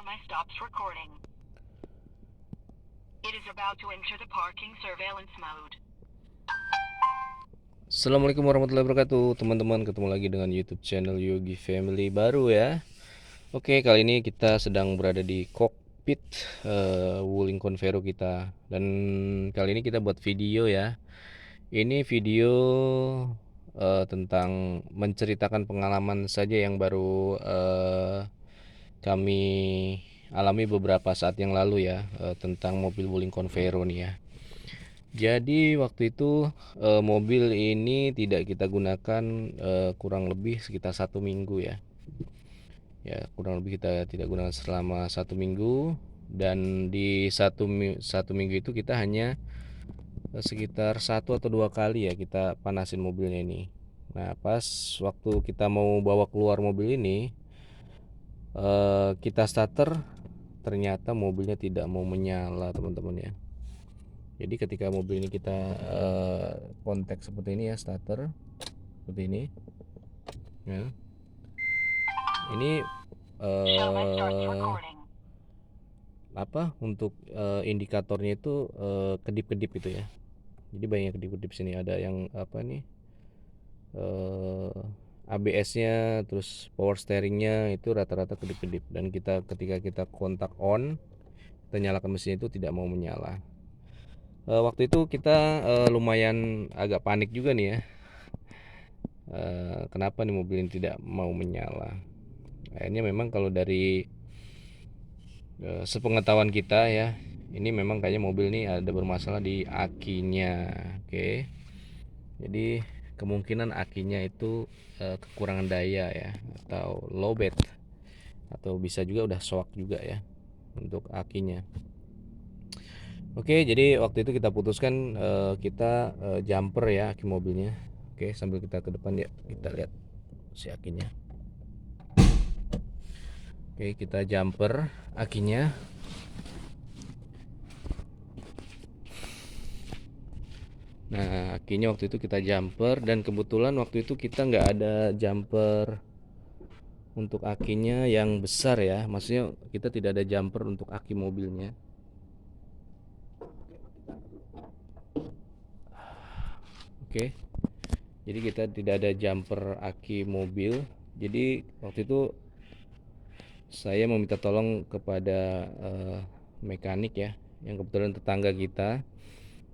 My stops recording. It is about to enter the parking surveillance mode. Assalamualaikum warahmatullahi wabarakatuh teman-teman, ketemu lagi dengan YouTube channel Yogi Family baru ya. Oke, kali ini kita sedang berada di kokpit Wuling Convero kita. Dan kali ini kita buat video ya. Ini video tentang menceritakan pengalaman saja yang baru kami alami beberapa saat yang lalu ya, tentang mobil Wuling Convero nih ya. Jadi waktu itu mobil ini tidak kita gunakan kurang lebih sekitar 1 minggu ya. Ya, kurang lebih kita tidak gunakan selama 1 minggu. Dan di satu minggu itu kita hanya sekitar 1 atau 2 kali ya kita panasin mobilnya ini. Nah, pas waktu kita mau bawa keluar mobil ini, kita starter, ternyata mobilnya tidak mau menyala teman-teman ya. Jadi ketika mobil ini kita kontak seperti ini ya, starter seperti ini ya. Ini Show my starts eh, recording. apa untuk indikatornya itu kedip-kedip itu ya. Jadi banyak kedip-kedip sini, ada yang apa nih, ABS-nya, terus power steeringnya itu rata-rata kedip-kedip. Dan ketika kita kontak on, kita nyalakan mesin itu tidak mau menyala. Waktu itu kita lumayan agak panik juga nih ya. Kenapa nih mobil ini tidak mau menyala? Akhirnya memang kalau dari sepengetahuan kita ya, ini memang kayaknya mobil ini ada bermasalah di akinya. Oke, jadi kemungkinan akinya itu kekurangan daya ya, atau lowbat, atau bisa juga udah shock juga ya untuk akinya. Oke, jadi waktu itu kita putuskan kita jumper ya aki mobilnya. Oke, sambil kita ke depan ya, kita lihat si akinya. Oke, kita jumper akinya. Nah, akinya waktu itu kita jumper, dan kebetulan waktu itu kita nggak ada jumper untuk akinya yang besar ya. Maksudnya kita tidak ada jumper untuk aki mobilnya. Oke, jadi kita tidak ada jumper aki mobil. Jadi waktu itu saya meminta tolong kepada mekanik ya, yang kebetulan tetangga kita,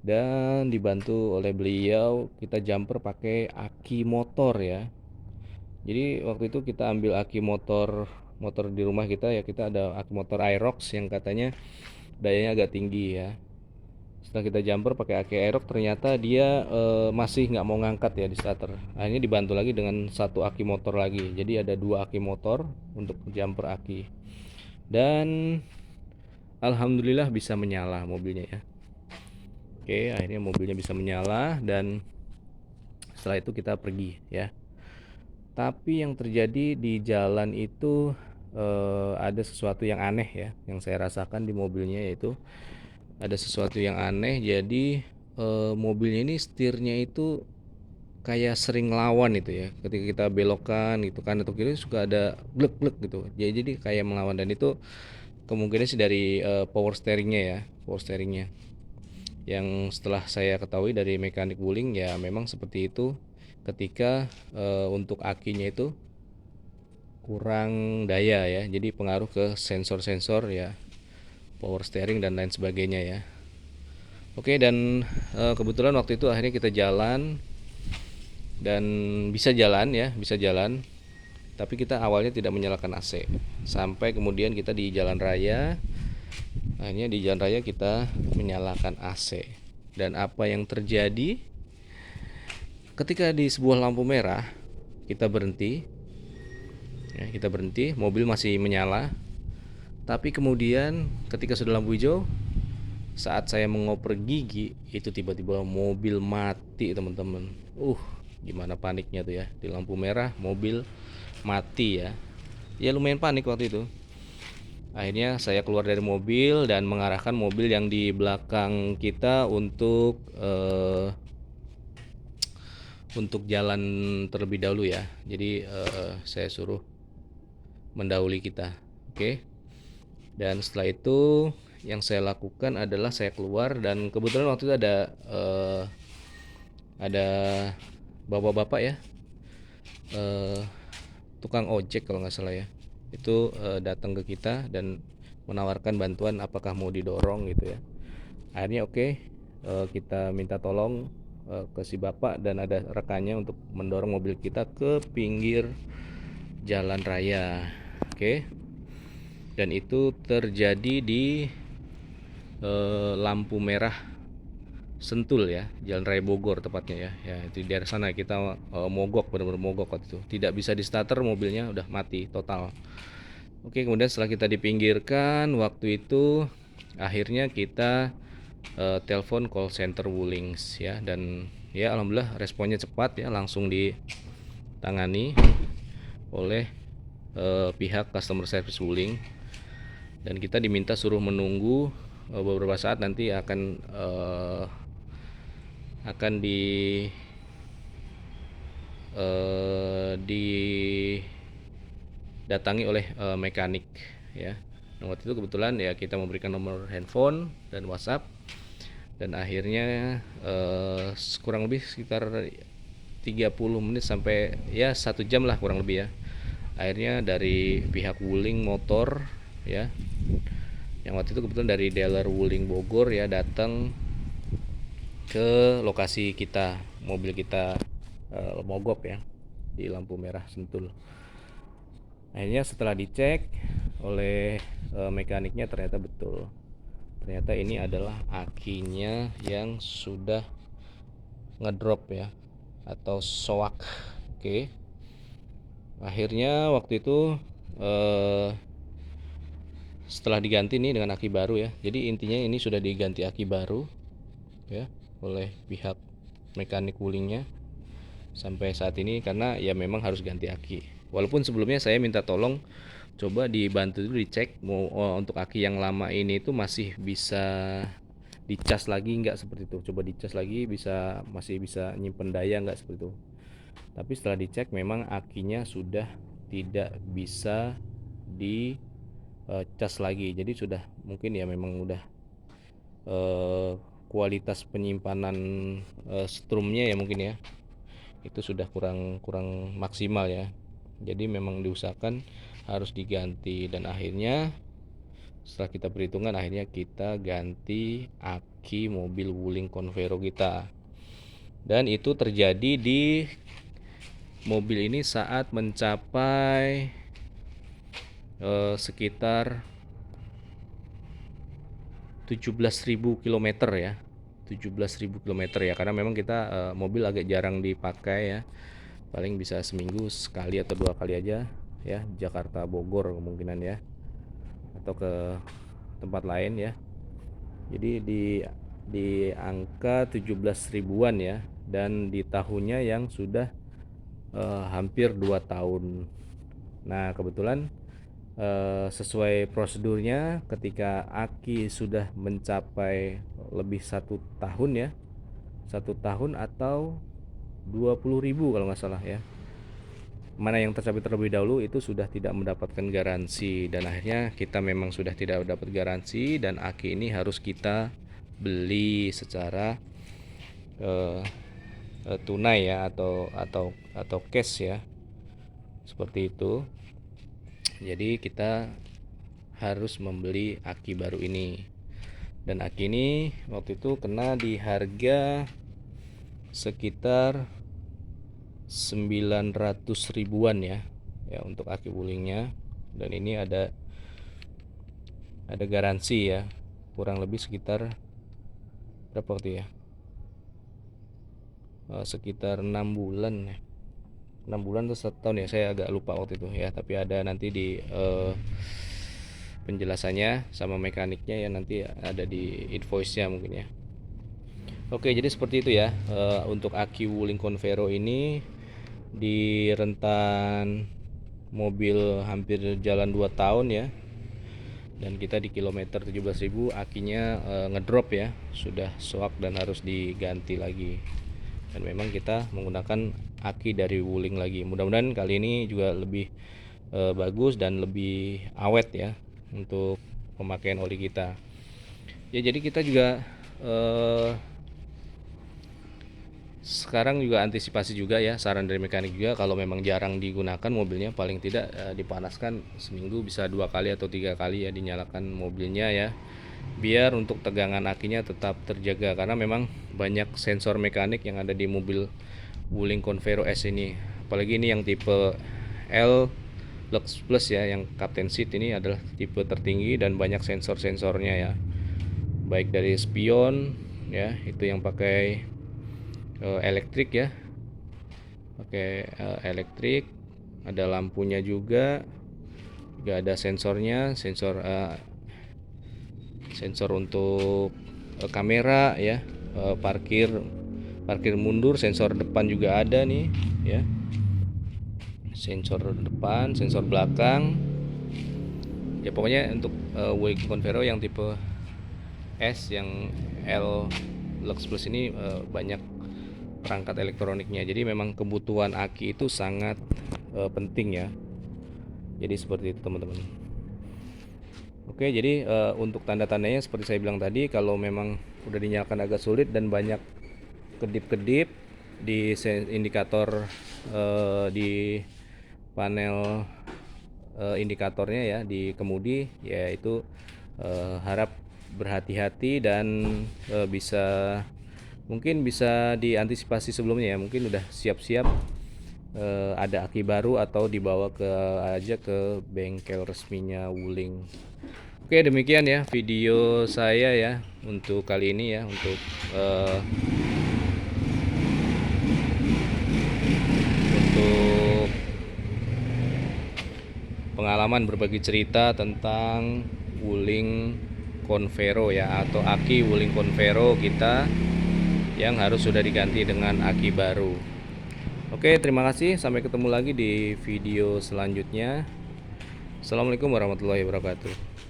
dan dibantu oleh beliau kita jumper pakai aki motor ya. Jadi waktu itu kita ambil aki motor motor di rumah kita ya, kita ada aki motor Aerox yang katanya dayanya agak tinggi ya. Setelah kita jumper pakai aki Aerox, ternyata dia masih nggak mau ngangkat ya di starter. Akhirnya dibantu lagi dengan satu aki motor lagi. Jadi ada 2 aki motor untuk jumper aki. Dan alhamdulillah bisa menyala mobilnya ya. Oke, akhirnya mobilnya bisa menyala, dan setelah itu kita pergi ya. Tapi yang terjadi di jalan itu ada sesuatu yang aneh ya, yang saya rasakan di mobilnya, yaitu ada sesuatu yang aneh. Jadi mobilnya ini setirnya itu kayak sering ngelawan itu ya, ketika kita belokan gitu kan atau kiri suka ada glek-glek gitu. Jadi kayak melawan, dan itu kemungkinan sih dari power steeringnya ya, power steeringnya. Yang setelah saya ketahui dari mekanik Wuling ya, memang seperti itu ketika untuk akinya itu kurang daya ya, jadi pengaruh ke sensor-sensor ya, power steering dan lain sebagainya ya. Oke, dan kebetulan waktu itu akhirnya kita jalan dan bisa jalan ya, bisa jalan. Tapi kita awalnya tidak menyalakan AC, sampai kemudian kita di jalan raya. Akhirnya di jalan raya kita menyalakan AC. Dan apa yang terjadi ketika di sebuah lampu merah kita berhenti ya, kita berhenti, mobil masih menyala. Tapi kemudian ketika sudah lampu hijau, saat saya mengoper gigi, itu tiba-tiba mobil mati teman-teman. Gimana paniknya tuh ya, di lampu merah mobil mati ya. Ya lumayan panik waktu itu. Akhirnya saya keluar dari mobil dan mengarahkan mobil yang di belakang kita untuk jalan terlebih dahulu ya. Jadi saya suruh mendahului kita. Oke. Dan setelah itu yang saya lakukan adalah saya keluar, dan kebetulan waktu itu ada bapak-bapak ya, eh, tukang ojek kalau nggak salah ya, itu datang ke kita dan menawarkan bantuan apakah mau didorong gitu ya. Akhirnya oke, kita minta tolong ke si bapak dan ada rekannya untuk mendorong mobil kita ke pinggir jalan raya. Oke, dan itu terjadi di lampu merah Sentul ya, Jalan Raya Bogor tepatnya ya. Ya, itu di daerah sana kita mogok, benar-benar mogok waktu itu. Tidak bisa di starter, mobilnya udah mati total. Oke, kemudian setelah kita dipinggirkan, waktu itu akhirnya kita telepon call center Wulings ya, dan ya alhamdulillah responnya cepat ya, langsung ditangani oleh pihak customer service Wuling, dan kita diminta suruh menunggu beberapa saat, nanti akan didatangi oleh mekanik ya. Nah, waktu itu kebetulan ya kita memberikan nomor handphone dan WhatsApp, dan akhirnya kurang lebih sekitar 30 menit sampai ya 1 jam lah kurang lebih ya. Akhirnya dari pihak Wuling Motor ya, yang waktu itu kebetulan dari dealer Wuling Bogor ya, datang ke lokasi kita, mobil kita mogok ya di lampu merah Sentul. Akhirnya setelah dicek oleh mekaniknya, ternyata betul, ternyata ini adalah akinya yang sudah ngedrop ya, atau soak. Oke, akhirnya waktu itu setelah diganti nih dengan aki baru ya, jadi intinya ini sudah diganti aki baru ya oleh pihak mekanik Wulingnya sampai saat ini, karena ya memang harus ganti aki. Walaupun sebelumnya saya minta tolong coba dibantu dulu dicek mau untuk aki yang lama ini itu masih bisa dicas lagi nggak, seperti itu. Coba dicas lagi, masih bisa nyimpen daya nggak, seperti itu. Tapi setelah dicek memang akinya sudah tidak bisa dicas lagi. Jadi sudah mungkin ya memang udah kualitas penyimpanan strumnya ya mungkin ya, itu sudah kurang maksimal ya. Jadi memang diusahakan harus diganti, dan akhirnya setelah kita perhitungan akhirnya kita ganti aki mobil Wuling Convero kita. Dan itu terjadi di mobil ini saat mencapai sekitar 17.000 km ya. 17.000 km ya, karena memang kita mobil agak jarang dipakai ya. Paling bisa seminggu sekali atau 2 kali aja ya, Jakarta Bogor kemungkinan ya, atau ke tempat lain ya. Jadi di angka 17 ribuan ya, dan di tahunnya yang sudah hampir 2 tahun. Nah, kebetulan sesuai prosedurnya, ketika aki sudah mencapai lebih 1 tahun ya, 1 tahun atau 20.000 kalau nggak salah ya, mana yang tercapai terlebih dahulu itu sudah tidak mendapatkan garansi, dan akhirnya kita memang sudah tidak dapat garansi, dan aki ini harus kita beli secara tunai ya, atau cash ya, seperti itu. Jadi kita harus membeli aki baru ini, dan aki ini waktu itu kena di harga sekitar 900 ribuan ya untuk aki Wulingnya. Dan ini ada garansi ya, kurang lebih sekitar berapa waktu ya, sekitar 6 bulan ya, 6 bulan atau 1 tahun ya, saya agak lupa waktu itu ya. Tapi ada nanti di penjelasannya sama mekaniknya ya, nanti ada di invoice-nya mungkin ya. Oke, jadi seperti itu ya untuk aki Wuling Convero ini di rentan mobil hampir jalan 2 tahun ya, dan kita di kilometer 17.000 akinya ngedrop ya, sudah soak dan harus diganti lagi. Dan memang kita menggunakan aki dari Wuling lagi. Mudah-mudahan kali ini juga lebih bagus dan lebih awet ya untuk pemakaian oli kita. Ya jadi kita juga sekarang juga antisipasi juga ya, saran dari mekanik juga, kalau memang jarang digunakan mobilnya, paling tidak dipanaskan seminggu bisa 2 kali atau 3 kali ya dinyalakan mobilnya ya, biar untuk tegangan akinya tetap terjaga, karena memang banyak sensor mekanik yang ada di mobil Wuling Convero S ini, apalagi ini yang tipe L Lux Plus ya, yang Captain Seat ini adalah tipe tertinggi dan banyak sensor-sensornya ya, baik dari spion ya, itu yang pakai elektrik ya, pakai elektrik, ada lampunya juga ada sensornya, sensor untuk kamera ya, parkir mundur, sensor depan juga ada nih ya, sensor depan, sensor belakang ya, pokoknya untuk Wuling Convero yang tipe S, yang L Lux Plus ini banyak perangkat elektroniknya, jadi memang kebutuhan aki itu sangat penting ya, jadi seperti itu teman-teman. Oke, jadi untuk tanda-tandanya seperti saya bilang tadi, kalau memang udah dinyalakan agak sulit dan banyak kedip-kedip di indikator di panel indikatornya ya di kemudi, yaitu harap berhati-hati dan mungkin bisa diantisipasi sebelumnya ya, mungkin udah siap-siap ada aki baru atau dibawa aja ke bengkel resminya Wuling. Oke, demikian ya video saya ya untuk kali ini ya, untuk pengalaman berbagi cerita tentang Wuling Convero ya, atau aki Wuling Convero kita yang harus sudah diganti dengan aki baru. Oke, terima kasih, sampai ketemu lagi di video selanjutnya. Assalamualaikum warahmatullahi wabarakatuh.